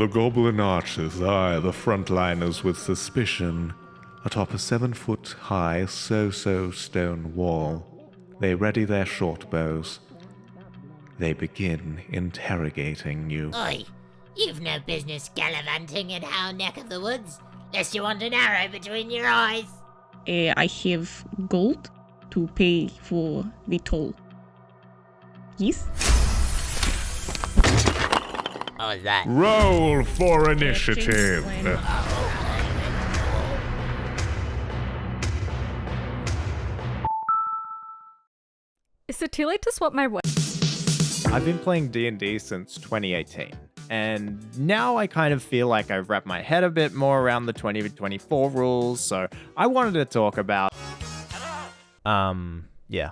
The goblin archers eye the frontliners with suspicion. Atop a 7-foot-high so-so stone wall, they ready their short bows. They begin interrogating you. Oi, you've no business gallivanting in our neck of the woods, lest you want an arrow between your eyes. I have gold to pay for the toll. Yes? What was that? Roll for initiative! Is it too late to swap my weapon? I've been playing D&D since 2018, and now I kind of feel like I've wrapped my head a bit more around the 2024 rules, so I wanted to talk about... yeah.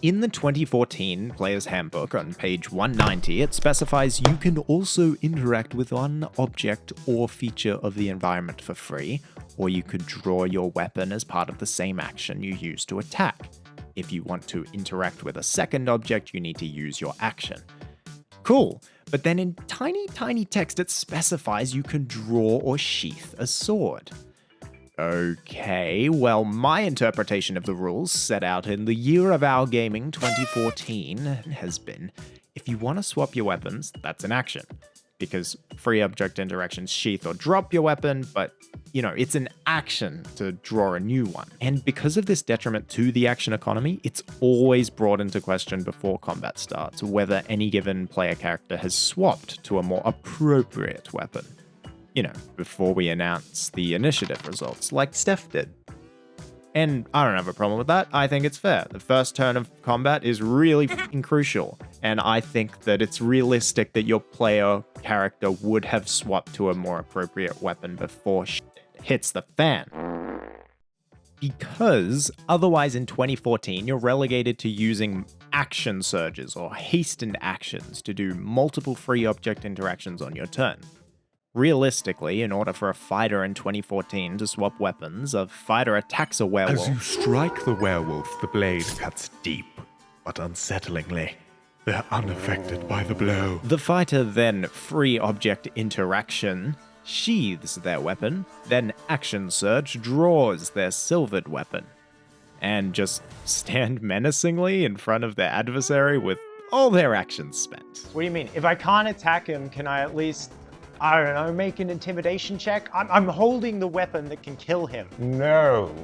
In the 2014 Player's Handbook on page 190, it specifies you can also interact with one object or feature of the environment for free, or you could draw your weapon as part of the same action you use to attack. If you want to interact with a second object, you need to use your action. Cool, but then in tiny, tiny text it specifies you can draw or sheath a sword. Okay, well, my interpretation of the rules set out in the year of our gaming 2014 has been, if you want to swap your weapons, that's an action. Because free object interactions sheath or drop your weapon, but, you know, it's an action to draw a new one. And because of this detriment to the action economy, it's always brought into question before combat starts whether any given player character has swapped to a more appropriate weapon. You know, before we announce the initiative results, like Steph did. And I don't have a problem with that. I think it's fair. The first turn of combat is really f***ing crucial. And I think that it's realistic that your player character would have swapped to a more appropriate weapon before shit hits the fan. Because otherwise in 2014, you're relegated to using action surges or hastened actions to do multiple free object interactions on your turn. Realistically, in order for a fighter in 2014 to swap weapons, a fighter attacks a werewolf. As you strike the werewolf, the blade cuts deep, but unsettlingly. They're unaffected by the blow. The fighter then free object interaction sheathes their weapon, then action surge draws their silvered weapon, and just stand menacingly in front of their adversary with all their actions spent. What do you mean? If I can't attack him, can I at least, I don't know, make an intimidation check? I'm holding the weapon that can kill him. No,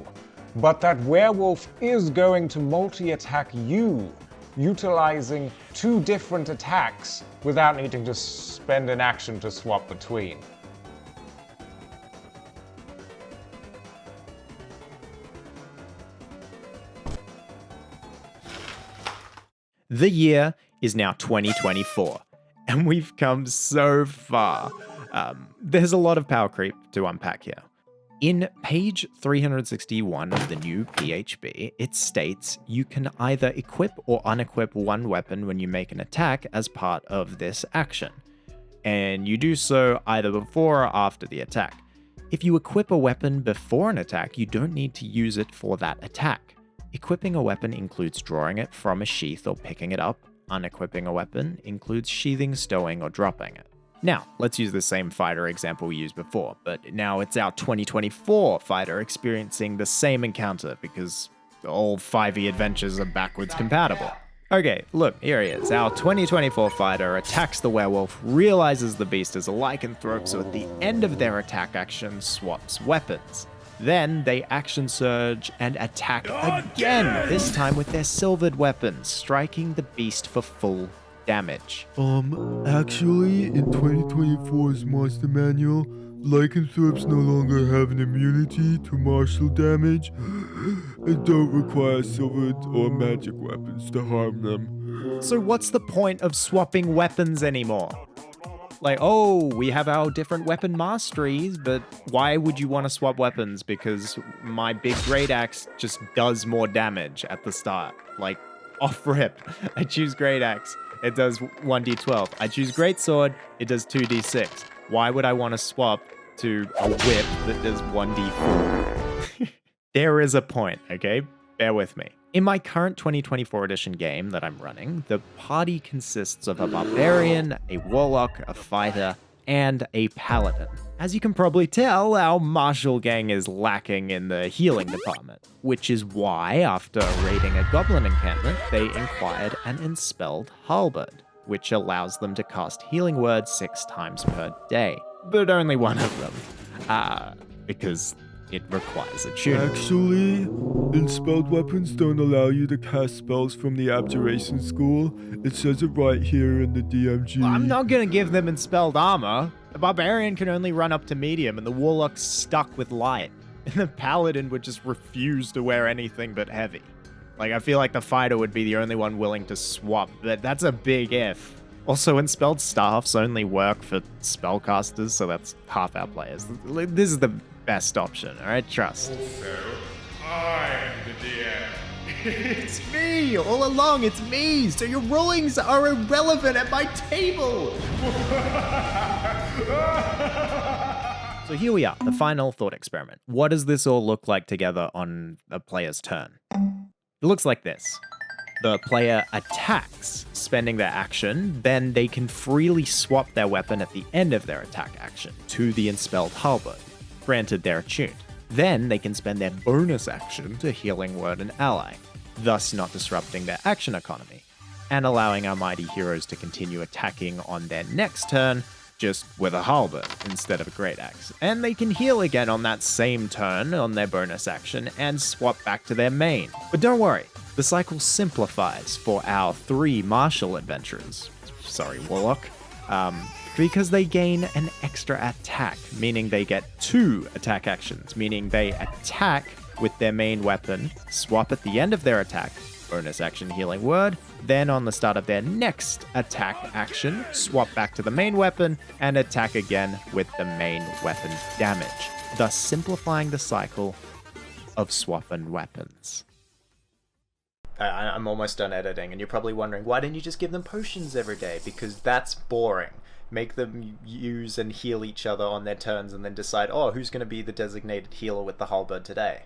but that werewolf is going to multi-attack you, utilizing 2 different attacks without needing to spend an action to swap between. The year is now 2024, and we've come so far. There's a lot of power creep to unpack here. In page 361 of the new PHB, it states you can either equip or unequip one weapon when you make an attack as part of this action, and you do so either before or after the attack. If you equip a weapon before an attack, you don't need to use it for that attack. Equipping a weapon includes drawing it from a sheath or picking it up. Unequipping a weapon includes sheathing, stowing, or dropping it. Now, let's use the same fighter example we used before, but now it's our 2024 fighter experiencing the same encounter because all 5e adventures are backwards compatible. Okay, look, here he is. Our 2024 fighter attacks the werewolf, realizes the beast is a lycanthrope, so at the end of their attack action, swaps weapons. Then they action surge and attack again, this time with their silvered weapons, striking the beast for full damage. Actually, in 2024's Monster Manual, lycanthropes no longer have an immunity to martial damage and don't require silvered or magic weapons to harm them. So what's the point of swapping weapons anymore? Like, oh, we have our different weapon masteries, but why would you want to swap weapons? Because my big great axe just does more damage at the start. Like, off rip, I choose great axe, it does 1d12. I choose great sword, it does 2d6. Why would I want to swap to a whip that does 1d4? There is a point, okay? Bear with me. In my current 2024 edition game that I'm running, the party consists of a barbarian, a warlock, a fighter, and a paladin. As you can probably tell, our martial gang is lacking in the healing department, which is why, after raiding a goblin encampment, they inquired an enspelled halberd, which allows them to cast healing words 6 times per day, but only one of them, because it requires a tune. Actually, Enspelled Weapons don't allow you to cast spells from the Abjuration School. It says it right here in the DMG. Well, I'm not gonna give them enspelled armor. The barbarian can only run up to medium, and the warlock's stuck with light. And the paladin would just refuse to wear anything but heavy. Like, I feel like the fighter would be the only one willing to swap, but that's a big if. Also, enspelled staffs only work for spellcasters, so that's half our players. This is the best option, alright? Trust. Also, I'm the DM. It's me! All along, it's me! So your rulings are irrelevant at my table! So here we are, the final thought experiment. What does this all look like together on a player's turn? It looks like this. The player attacks, spending their action, then they can freely swap their weapon at the end of their attack action to the enspelled halberd. Granted, they're attuned. Then they can spend their bonus action to healing word an ally, thus not disrupting their action economy, and allowing our mighty heroes to continue attacking on their next turn, just with a halberd instead of a great axe. And they can heal again on that same turn on their bonus action and swap back to their main. But don't worry, the cycle simplifies for our 3 martial adventurers. Sorry, warlock. Because they gain an extra attack, meaning they get 2 attack actions, meaning they attack with their main weapon, swap at the end of their attack, bonus action healing word, then on the start of their next attack action, swap back to the main weapon, and attack again with the main weapon damage, thus simplifying the cycle of Swappin Weapons. I'm almost done editing, and you're probably wondering, why didn't you just give them potions every day? Because that's boring. Make them use and heal each other on their turns and then decide, oh, who's going to be the designated healer with the halberd today?